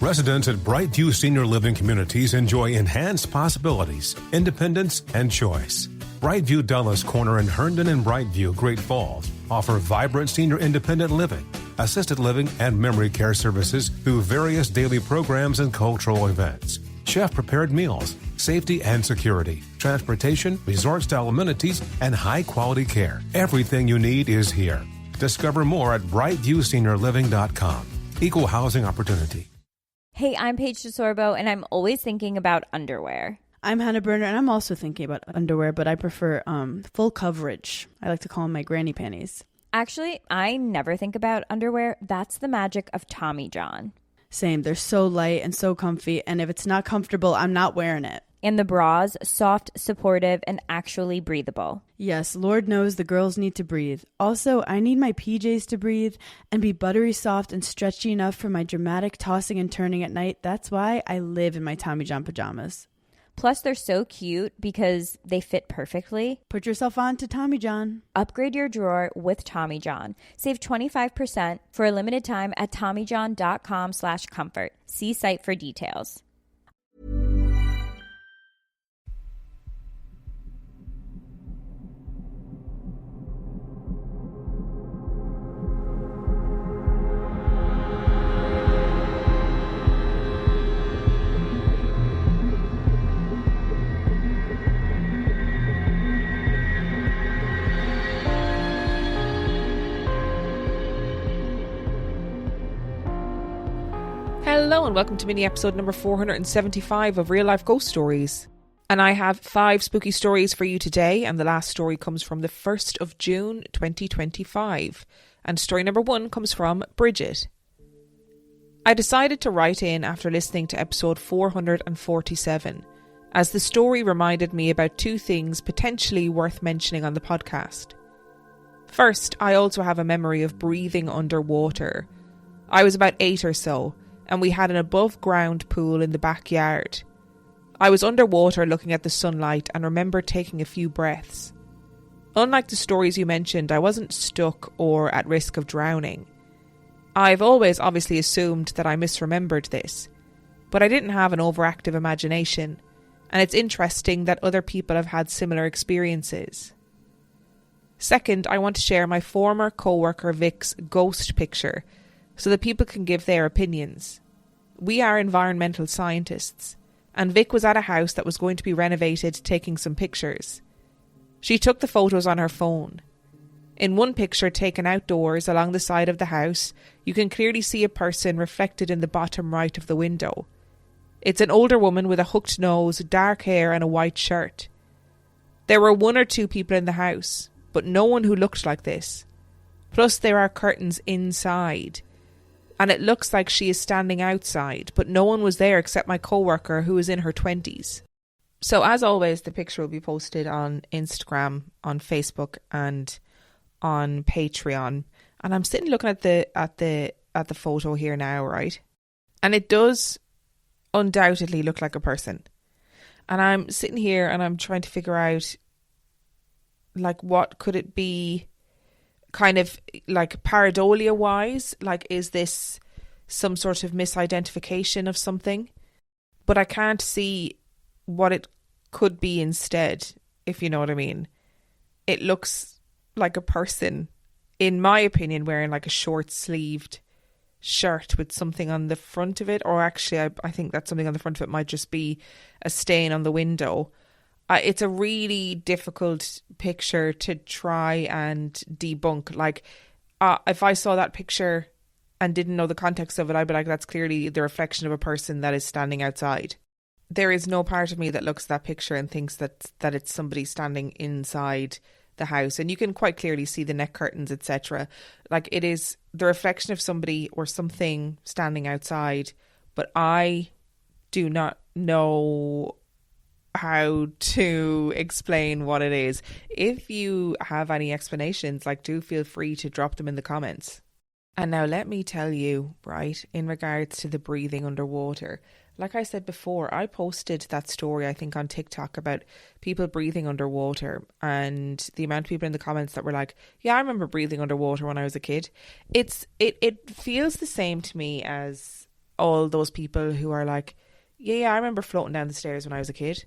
Residents at Brightview Senior Living Communities enjoy enhanced possibilities, independence, and choice. Brightview Dulles Corner in Herndon and Brightview, Great Falls, offer vibrant senior independent living, assisted living, and memory care services through various daily programs and cultural events. Chef-prepared meals, safety and security, transportation, resort-style amenities, and high-quality care. Everything you need is here. Discover more at brightviewseniorliving.com. Equal housing opportunity. Hey, I'm Paige DeSorbo, and I'm always thinking about underwear. I'm Hannah Berner, and I'm also thinking about underwear, but I prefer full coverage. I like to call them my granny panties. Actually, I never think about underwear. That's the magic of Tommy John. Same. They're so light and so comfy, and if it's not comfortable, I'm not wearing it. And the bras, soft, supportive, and actually breathable. Yes, Lord knows the girls need to breathe. Also, I need my PJs to breathe and be buttery soft and stretchy enough for my dramatic tossing and turning at night. That's why I live in my Tommy John pajamas. Plus, they're so cute because they fit perfectly. Put yourself on to Tommy John. Upgrade your drawer with Tommy John. Save 25% for a limited time at TommyJohn.com/comfort. See site for details. Hello and welcome to mini episode number 475 of Real Life Ghost Stories. And I have 5 spooky stories for you today, and the last story comes from the 1st of June 2025. And story number 1 comes from Bridget. I decided to write in after listening to episode 447, as the story reminded me about 2 things potentially worth mentioning on the podcast. First, I also have a memory of breathing underwater. I was about 8 or so, and we had an above-ground pool in the backyard. I was underwater looking at the sunlight and remember taking a few breaths. Unlike the stories you mentioned, I wasn't stuck or at risk of drowning. I've always obviously assumed that I misremembered this, but I didn't have an overactive imagination, and it's interesting that other people have had similar experiences. Second, I want to share my former co-worker Vic's ghost picture, so that people can give their opinions. We are environmental scientists, and Vic was at a house that was going to be renovated taking some pictures. She took the photos on her phone. In one picture taken outdoors along the side of the house, you can clearly see a person reflected in the bottom right of the window. It's an older woman with a hooked nose, dark hair and a white shirt. There were 1 or 2 people in the house, but no one who looked like this. Plus there are curtains inside, and it looks like she is standing outside, but no one was there except my co-worker who is in her 20s. So as always, the picture will be posted on Instagram, on Facebook and on Patreon. And I'm sitting looking at the photo here now, right? And it does undoubtedly look like a person. And I'm sitting here and I'm trying to figure out, like, what could it be? Kind of like pareidolia wise, like, is this some sort of misidentification of something? But I can't see what it could be instead, if you know what I mean. It looks like a person, in my opinion, wearing like a short sleeved shirt with something on the front of it, or actually I think that something on the front of it might just be a stain on the window. It's a really difficult picture to try and debunk. Like, if I saw that picture and didn't know the context of it, I'd be like, that's clearly the reflection of a person that is standing outside. There is no part of me that looks at that picture and thinks that it's somebody standing inside the house. And you can quite clearly see the neck curtains, etc. Like, it is the reflection of somebody or something standing outside. But I do not know how to explain what it is. If you have any explanations, like, do feel free to drop them in the comments. And now let me tell you, right, in regards to the breathing underwater, like I said before, I posted that story, I think, on TikTok about people breathing underwater, and the amount of people in the comments that were like, yeah, I remember breathing underwater when I was a kid. It feels the same to me as all those people who are like, yeah, I remember floating down the stairs when I was a kid.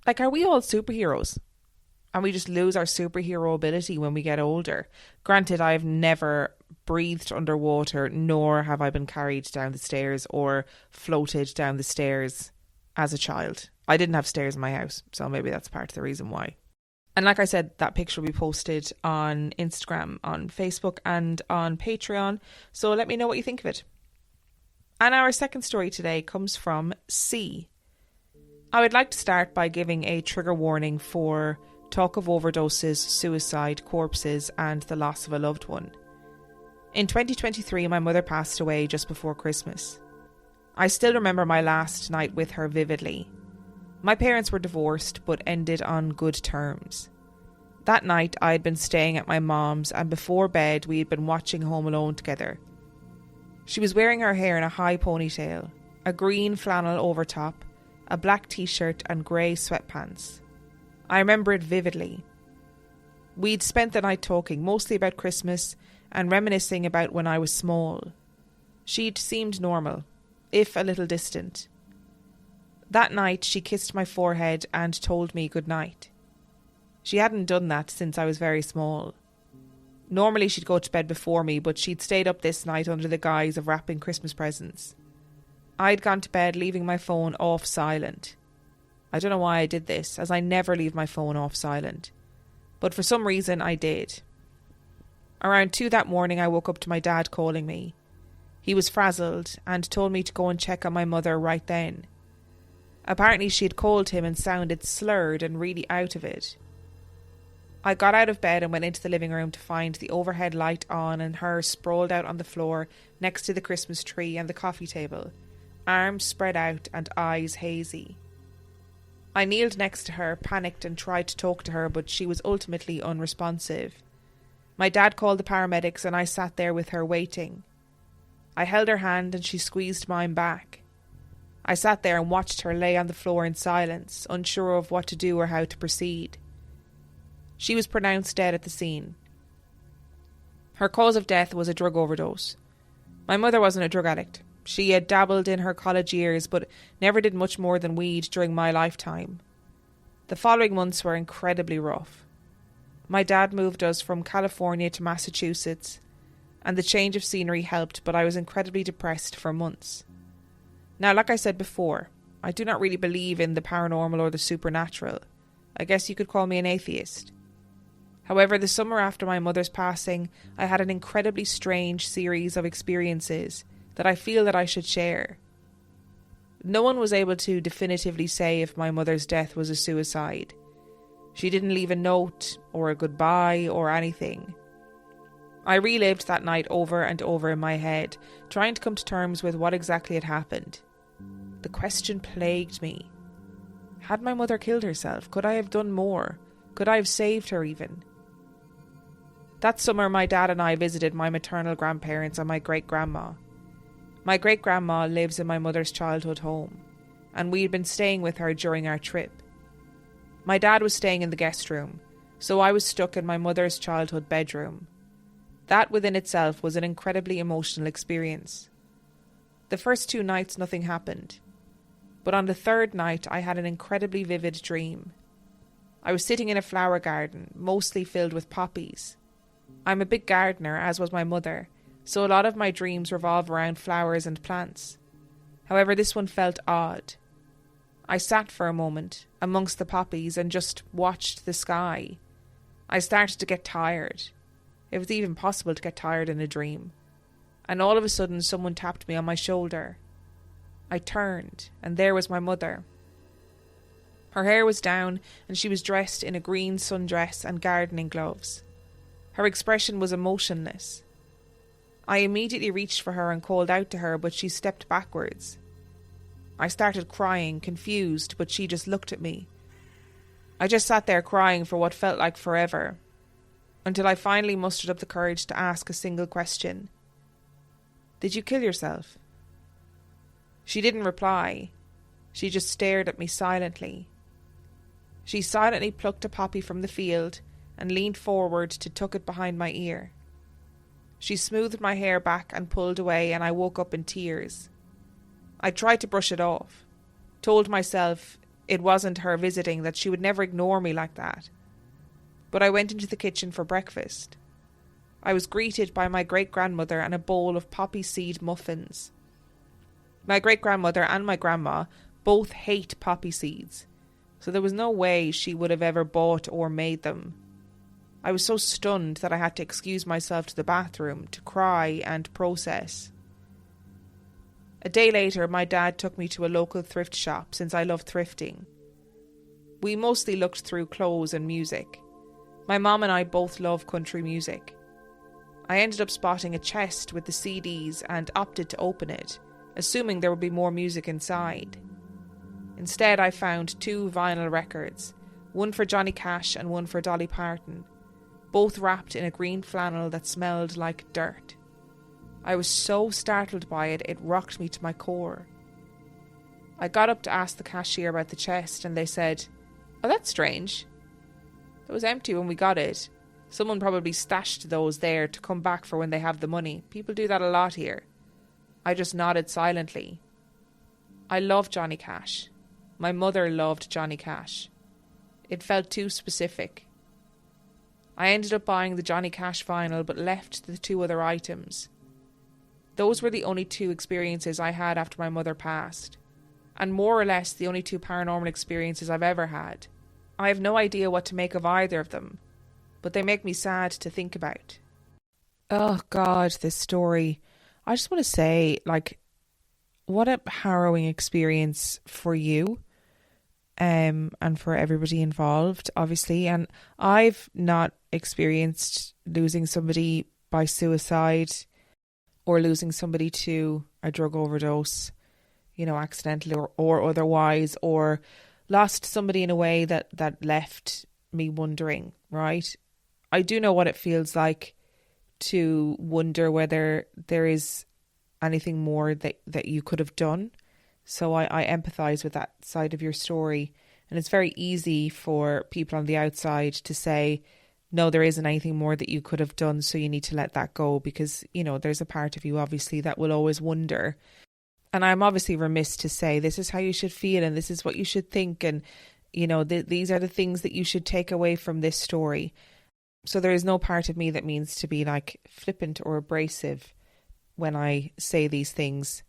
Like, are we all superheroes? And we just lose our superhero ability when we get older? Granted, I've never breathed underwater, nor have I been carried down the stairs or floated down the stairs as a child. I didn't have stairs in my house, so maybe that's part of the reason why. And like I said, that picture will be posted on Instagram, on Facebook and on Patreon, so let me know what you think of it. And our second story today comes from C. I would like to start by giving a trigger warning for talk of overdoses, suicide, corpses and the loss of a loved one. In 2023, my mother passed away just before Christmas. I still remember my last night with her vividly. My parents were divorced but ended on good terms. That night I had been staying at my mom's, and before bed we had been watching Home Alone together. She was wearing her hair in a high ponytail, a green flannel overtop, a black t-shirt and grey sweatpants. I remember it vividly. We'd spent the night talking, mostly about Christmas, and reminiscing about when I was small. She'd seemed normal, if a little distant. That night she kissed my forehead and told me good night. She hadn't done that since I was very small. Normally she'd go to bed before me, but she'd stayed up this night under the guise of wrapping Christmas presents. I'd gone to bed leaving my phone off silent. I don't know why I did this, as I never leave my phone off silent. But for some reason I did. Around 2 that morning I woke up to my dad calling me. He was frazzled and told me to go and check on my mother right then. Apparently she had called him and sounded slurred and really out of it. I got out of bed and went into the living room to find the overhead light on and her sprawled out on the floor next to the Christmas tree and the coffee table, arms spread out and eyes hazy. I kneeled next to her, panicked, and tried to talk to her, but she was ultimately unresponsive. My dad called the paramedics and I sat there with her waiting. I held her hand and she squeezed mine back. I sat there and watched her lay on the floor in silence, unsure of what to do or how to proceed. She was pronounced dead at the scene. Her cause of death was a drug overdose. My mother wasn't a drug addict. She had dabbled in her college years but never did much more than weed during my lifetime. The following months were incredibly rough. My dad moved us from California to Massachusetts, and the change of scenery helped, but I was incredibly depressed for months. Now, like I said before, I do not really believe in the paranormal or the supernatural. I guess you could call me an atheist. However, the summer after my mother's passing, I had an incredibly strange series of experiences that I feel that I should share. No one was able to definitively say if my mother's death was a suicide. She didn't leave a note or a goodbye or anything. I relived that night over and over in my head, trying to come to terms with what exactly had happened. The question plagued me. Had my mother killed herself? Could I have done more? Could I have saved her even? That summer, my dad and I visited my maternal grandparents and my great-grandma. My great-grandma lives in my mother's childhood home, and we had been staying with her during our trip. My dad was staying in the guest room, so I was stuck in my mother's childhood bedroom. That within itself was an incredibly emotional experience. The first 2 nights nothing happened, but on the 3rd night I had an incredibly vivid dream. I was sitting in a flower garden, mostly filled with poppies. I'm a big gardener, as was my mother, so a lot of my dreams revolve around flowers and plants. However, this one felt odd. I sat for a moment amongst the poppies and just watched the sky. I started to get tired. It was even possible to get tired in a dream. And all of a sudden someone tapped me on my shoulder. I turned, and there was my mother. Her hair was down and she was dressed in a green sundress and gardening gloves. Her expression was emotionless. I immediately reached for her and called out to her, but she stepped backwards. I started crying, confused, but she just looked at me. I just sat there crying for what felt like forever, until I finally mustered up the courage to ask a single question. Did you kill yourself? She didn't reply. She just stared at me silently. She silently plucked a poppy from the field and leaned forward to tuck it behind my ear. She smoothed my hair back and pulled away, and I woke up in tears. I tried to brush it off, told myself it wasn't her visiting, that she would never ignore me like that. But I went into the kitchen for breakfast. I was greeted by my great-grandmother and a bowl of poppy seed muffins. My great-grandmother and my grandma both hate poppy seeds, so there was no way she would have ever bought or made them. I was so stunned that I had to excuse myself to the bathroom to cry and process. A day later, my dad took me to a local thrift shop since I love thrifting. We mostly looked through clothes and music. My mom and I both love country music. I ended up spotting a chest with the CDs and opted to open it, assuming there would be more music inside. Instead, I found 2 vinyl records, one for Johnny Cash and one for Dolly Parton, both wrapped in a green flannel that smelled like dirt. I was so startled by it, it rocked me to my core. I got up to ask the cashier about the chest, and they said, "Oh, that's strange. It was empty when we got it. Someone probably stashed those there to come back for when they have the money. People do that a lot here." I just nodded silently. I love Johnny Cash. My mother loved Johnny Cash. It felt too specific. I ended up buying the Johnny Cash vinyl but left the 2 other items. Those were the only 2 experiences I had after my mother passed, and more or less the only 2 paranormal experiences I've ever had. I have no idea what to make of either of them, but they make me sad to think about. Oh God, this story. I just want to say, what a harrowing experience for you, and for everybody involved, obviously. And I've not experienced losing somebody by suicide or losing somebody to a drug overdose, accidentally or otherwise, or lost somebody in a way that left me wondering, right? I do know what it feels like to wonder whether there is anything more that you could have done. So I empathise with that side of your story. And it's very easy for people on the outside to say, no, there isn't anything more that you could have done, so you need to let that go, because, there's a part of you, obviously, that will always wonder. And I'm obviously remiss to say this is how you should feel and this is what you should think, and, these are the things that you should take away from this story. So there is no part of me that means to be flippant or abrasive when I say these things.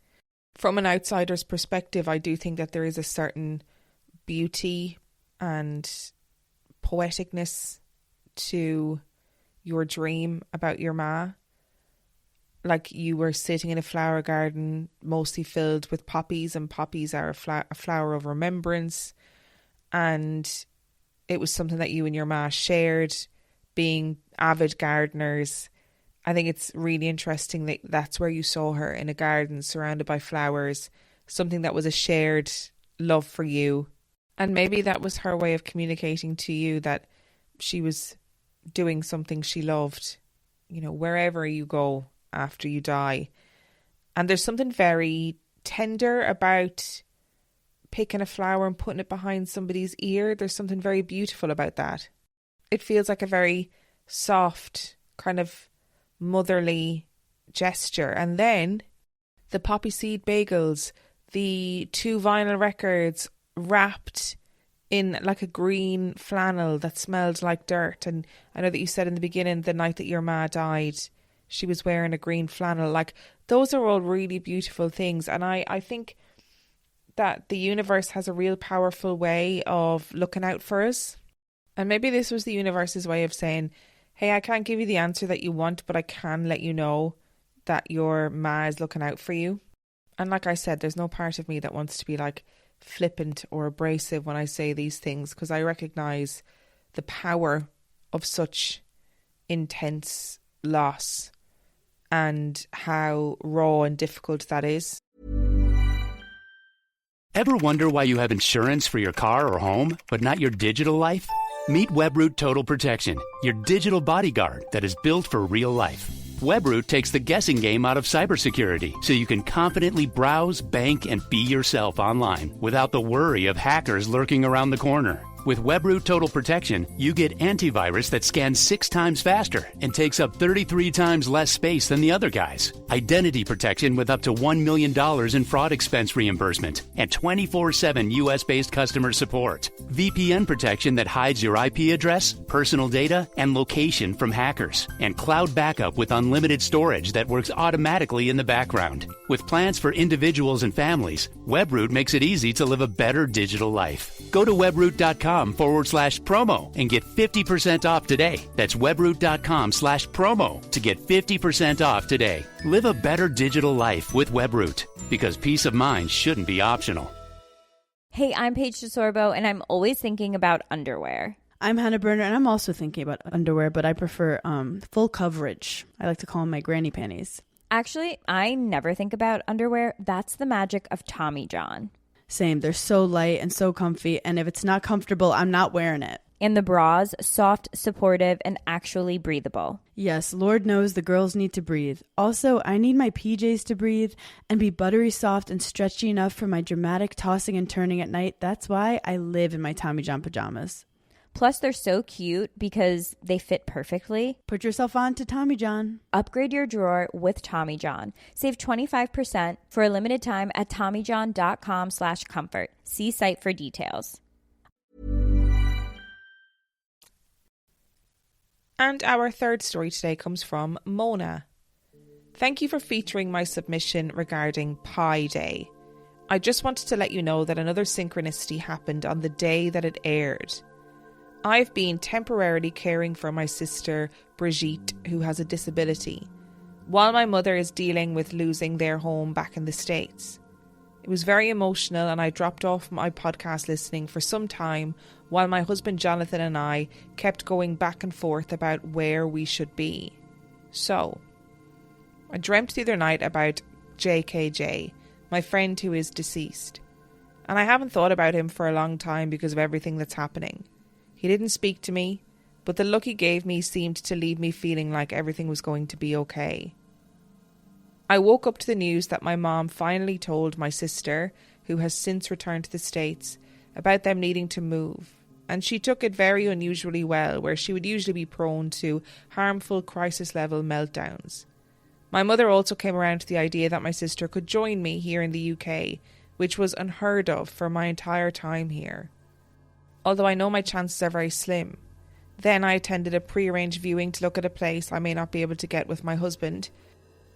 From an outsider's perspective, I do think that there is a certain beauty and poeticness to your dream about your ma. Like you were sitting in a flower garden mostly filled with poppies, and poppies are a flower of remembrance, and it was something that you and your ma shared, being avid gardeners. I think it's really interesting that that's where you saw her, in a garden surrounded by flowers, something that was a shared love for you. And maybe that was her way of communicating to you that she was doing something she loved, wherever you go after you die. And there's something very tender about picking a flower and putting it behind somebody's ear. There's something very beautiful about that. It feels like a very soft, kind of motherly gesture. And then the poppy seed bagels, the 2 vinyl records wrapped in a green flannel that smelled like dirt. And I know that you said in the beginning, the night that your ma died, she was wearing a green flannel. Those are all really beautiful things. And I think that the universe has a real powerful way of looking out for us. And maybe this was the universe's way of saying, hey, I can't give you the answer that you want, but I can let you know that your ma is looking out for you. And like I said, there's no part of me that wants to be flippant or abrasive when I say these things, because I recognise the power of such intense loss and how raw and difficult that is. Ever wonder why you have insurance for your car or home, but not your digital life? Meet WebRoot Total Protection, your digital bodyguard that is built for real life. WebRoot takes the guessing game out of cybersecurity, so you can confidently browse, bank, and be yourself online without the worry of hackers lurking around the corner. With WebRoot Total Protection, you get antivirus that scans 6 times faster and takes up 33 times less space than the other guys. Identity protection with up to $1 million in fraud expense reimbursement and 24/7 U.S.-based customer support. VPN protection that hides your IP address, personal data, and location from hackers. And cloud backup with unlimited storage that works automatically in the background. With plans for individuals and families, WebRoot makes it easy to live a better digital life. Go to webroot.com/promo and get 50% off today. That's webroot.com/promo to get 50% off today. Live a better digital life with WebRoot, because peace of mind shouldn't be optional. Hey, I'm Paige DeSorbo, and I'm always thinking about underwear. I'm Hannah Berner, and I'm also thinking about underwear, but I prefer full coverage. I like to call them my granny panties. Actually, I never think about underwear. That's the magic of Tommy John. Same. They're so light and so comfy, and if it's not comfortable, I'm not wearing it. And the bras, soft, supportive, and actually breathable. Yes, Lord knows the girls need to breathe. Also, I need my PJs to breathe and be buttery soft and stretchy enough for my dramatic tossing and turning at night. That's why I live in my Tommy John pajamas. Plus, they're so cute because they fit perfectly. Put yourself on to Tommy John. Upgrade your drawer with Tommy John. Save 25% for a limited time at TommyJohn.com/comfort. See site for details. And our third story today comes from Mona. Thank you for featuring my submission regarding Pi Day. I just wanted to let you know that another synchronicity happened on the day that it aired. I've been temporarily caring for my sister, Bridget, who has a disability, while my mother is dealing with losing their home back in the States. It was very emotional, and I dropped off my podcast listening for some time while my husband Jonathan and I kept going back and forth about where we should be. So, I dreamt the other night about JKJ, my friend who is deceased, and I haven't thought about him for a long time because of everything that's happening. He didn't speak to me, but the look he gave me seemed to leave me feeling like everything was going to be okay. I woke up to the news that my mom finally told my sister, who has since returned to the States, about them needing to move, and she took it very unusually well, where she would usually be prone to harmful crisis-level meltdowns. My mother also came around to the idea that my sister could join me here in the UK, which was unheard of for my entire time here. Although I know my chances are very slim. Then I attended a pre-arranged viewing to look at a place I may not be able to get with my husband,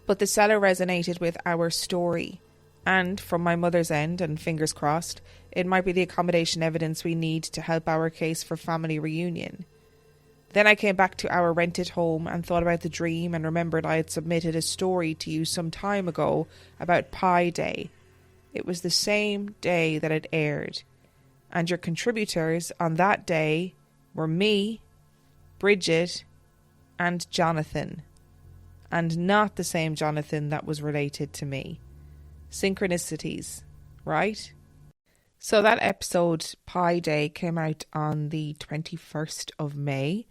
but the seller resonated with our story, and from my mother's end, and fingers crossed, it might be the accommodation evidence we need to help our case for family reunion. Then I came back to our rented home and thought about the dream, and remembered I had submitted a story to you some time ago about Pi Day. It was the same day that it aired. And your contributors on that day were me, Bridget, and Jonathan. And not the same Jonathan that was related to me. Synchronicities, right? So that episode, Pi Day, came out on the 21st of May.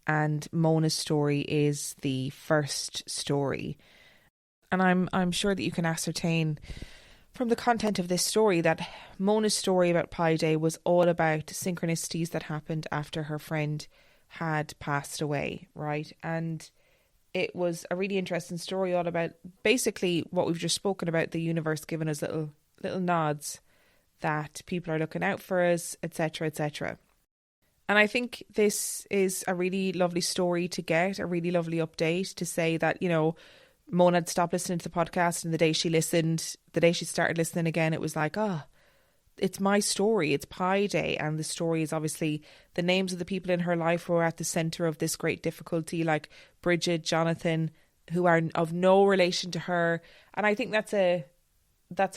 And Mona's story is the first story. And I'm sure that you can ascertain from the content of this story that Mona's story about Pi Day was all about synchronicities that happened after her friend had passed away, right? And it was a really interesting story all about basically what we've just spoken about, the universe giving us little nods that people are looking out for us, etc., etc. And I think this is a really lovely story to get, a really lovely update to say that, you know, Mona had stopped listening to the podcast, and the day she started listening again, it was like, it's my story. It's Pi Day, and the story is obviously the names of the people in her life who are at the centre of this great difficulty, like Bridget, Jonathan, who are of no relation to her. And I think that's a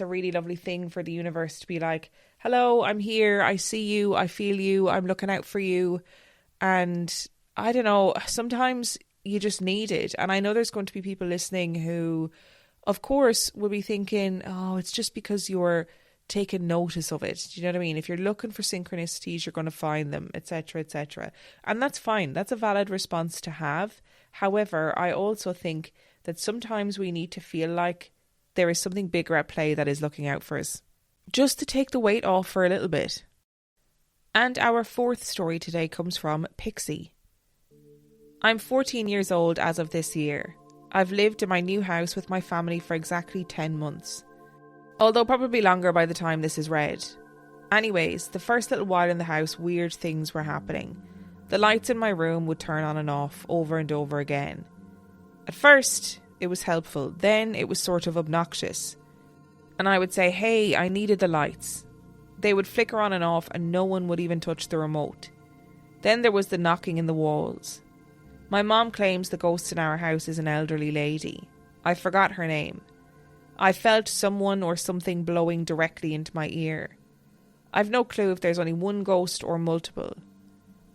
really lovely thing for the universe to be like, hello, I'm here, I see you, I feel you, I'm looking out for you. And I don't know, sometimes you just need it. And I know there's going to be people listening who, of course, will be thinking, oh, it's just because you're taking notice of it. Do you know what I mean? If you're looking for synchronicities, you're going to find them, etc., etc. And that's fine. That's a valid response to have. However, I also think that sometimes we need to feel like there is something bigger at play that is looking out for us, just to take the weight off for a little bit. And our fourth story today comes from Pixie. I'm 14 years old as of this year. I've lived in my new house with my family for exactly 10 months. Although probably longer by the time this is read. Anyways, the first little while in the house, weird things were happening. The lights in my room would turn on and off over and over again. At first, it was helpful. Then it was sort of obnoxious. And I would say, hey, I needed the lights. They would flicker on and off and no one would even touch the remote. Then there was the knocking in the walls. My mom claims the ghost in our house is an elderly lady. I forgot her name. I felt someone or something blowing directly into my ear. I've no clue if there's only one ghost or multiple.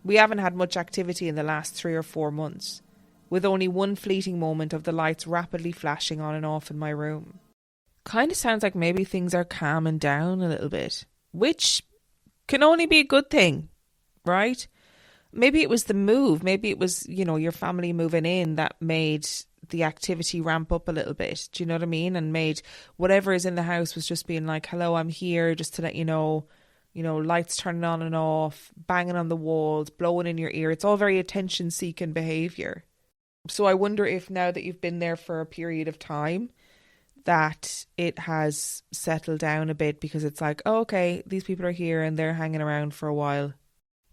We haven't had much activity in the last 3 or 4 months, with only one fleeting moment of the lights rapidly flashing on and off in my room. Kind of sounds like maybe things are calming down a little bit, which can only be a good thing, right? Maybe it was the move. Maybe it was, your family moving in that made the activity ramp up a little bit. Do you know what I mean? And made whatever is in the house was just being like, hello, I'm here just to let you know, lights turning on and off, banging on the walls, blowing in your ear. It's all very attention-seeking behaviour. So I wonder if now that you've been there for a period of time, that it has settled down a bit because it's like, oh, okay, these people are here and they're hanging around for a while.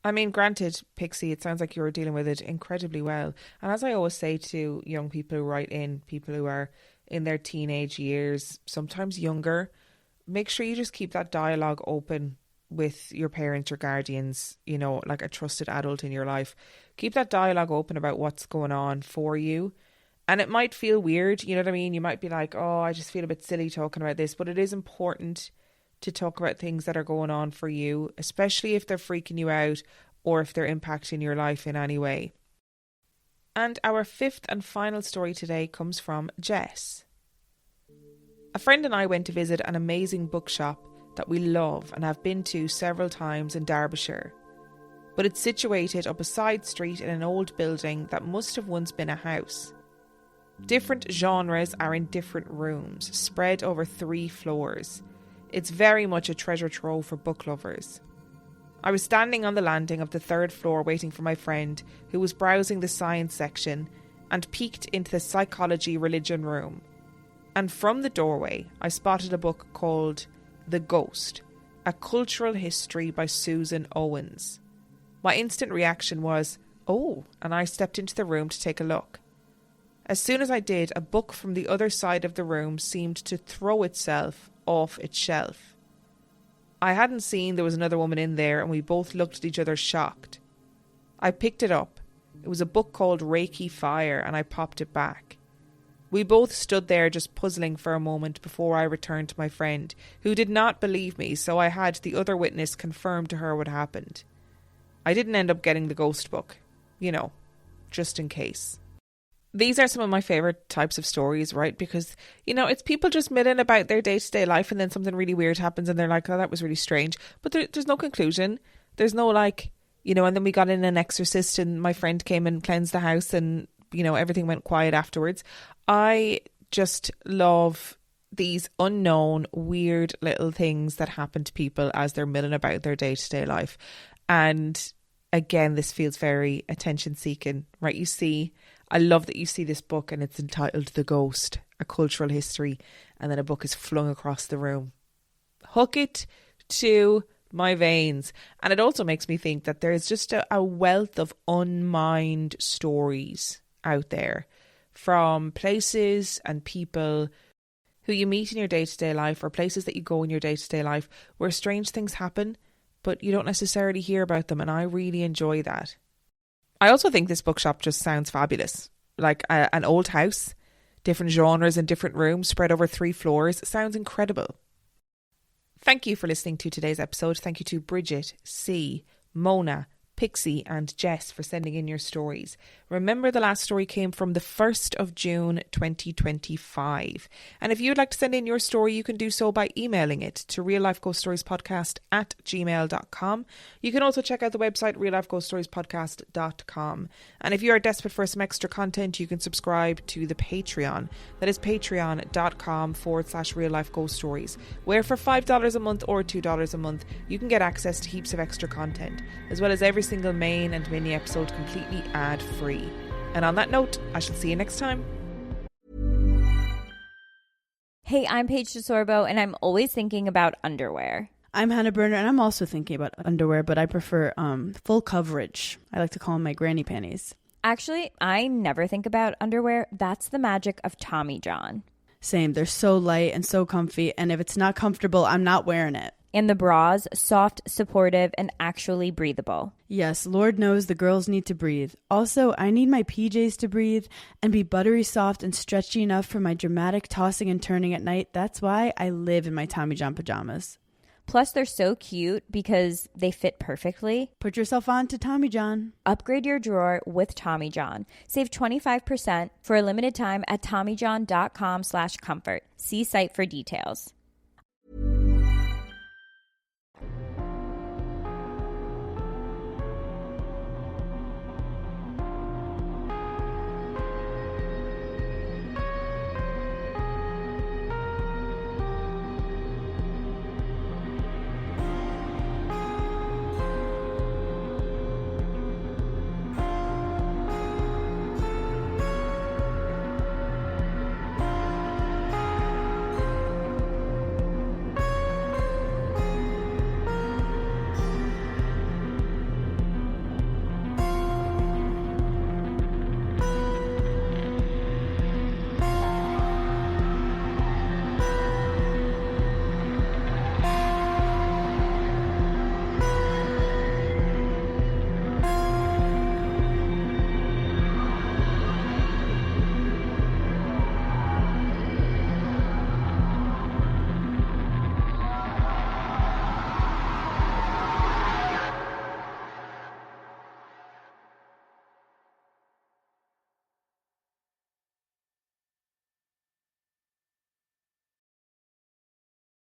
I mean, granted, Pixie, it sounds like you're dealing with it incredibly well. And as I always say to young people who write in, people who are in their teenage years, sometimes younger, make sure you just keep that dialogue open with your parents or guardians, like a trusted adult in your life. Keep that dialogue open about what's going on for you. And it might feel weird, you know what I mean? You might be like, oh, I just feel a bit silly talking about this. But it is important to talk about things that are going on for you, especially if they're freaking you out or if they're impacting your life in any way. And our fifth and final story today comes from Jess. A friend and I went to visit an amazing bookshop that we love and have been to several times in Derbyshire. But it's situated up a side street in an old building that must have once been a house. Different genres are in different rooms, spread over 3 floors. It's very much a treasure trove for book lovers. I was standing on the landing of the 3rd floor waiting for my friend, who was browsing the science section, and peeked into the psychology religion room. And from the doorway, I spotted a book called The Ghost, A Cultural History by Susan Owens. My instant reaction was, oh, and I stepped into the room to take a look. As soon as I did, a book from the other side of the room seemed to throw itself off its shelf. I hadn't seen there was another woman in there, and we both looked at each other shocked. I picked it up. It was a book called Reiki Fire, and I popped it back. We both stood there just puzzling for a moment before I returned to my friend, who did not believe me, so I had the other witness confirm to her what happened. I didn't end up getting the ghost book, just in case. These are some of my favourite types of stories, right? Because, it's people just milling about their day-to-day life and then something really weird happens and they're like, oh, that was really strange. But there's no conclusion. There's no and then we got in an exorcist and my friend came and cleansed the house and, everything went quiet afterwards. I just love these unknown, weird little things that happen to people as they're milling about their day-to-day life. And again, this feels very attention-seeking, right? I love that you see this book and it's entitled The Ghost, A Cultural History, and then a book is flung across the room. Hook it to my veins. And it also makes me think that there's just a wealth of unmined stories out there from places and people who you meet in your day-to-day life or places that you go in your day-to-day life where strange things happen, but you don't necessarily hear about them. And I really enjoy that. I also think this bookshop just sounds fabulous. Like an old house, different genres and different rooms spread over 3 floors. Sounds incredible. Thank you for listening to today's episode. Thank you to Bridget, C, Mona, Pixie and Jess for sending in your stories. Remember, the last story came from the 1st of June 2025. And if you would like to send in your story, you can do so by emailing it to reallifeghoststoriespodcast@gmail.com. You can also check out the website reallifeghoststoriespodcast.com. And if you are desperate for some extra content, you can subscribe to the Patreon. That is patreon.com/reallifeghoststories, where for $5 a month or $2 a month, you can get access to heaps of extra content, as well as every single main and mini episode completely ad-free. And on that note, I shall see you next time. Hey, I'm Paige DeSorbo, and I'm always thinking about underwear. I'm Hannah Berner, and I'm also thinking about underwear, but I prefer full coverage. I like to call them my granny panties. Actually, I never think about underwear. That's the magic of Tommy John. Same. They're so light and so comfy, and if it's not comfortable, I'm not wearing it. And the bras, soft, supportive, and actually breathable. Yes, Lord knows the girls need to breathe. Also, I need my PJs to breathe and be buttery soft and stretchy enough for my dramatic tossing and turning at night. That's why I live in my Tommy John pajamas. Plus, they're so cute because they fit perfectly. Put yourself on to Tommy John. Upgrade your drawer with Tommy John. Save 25% for a limited time at TommyJohn.com/comfort. See site for details.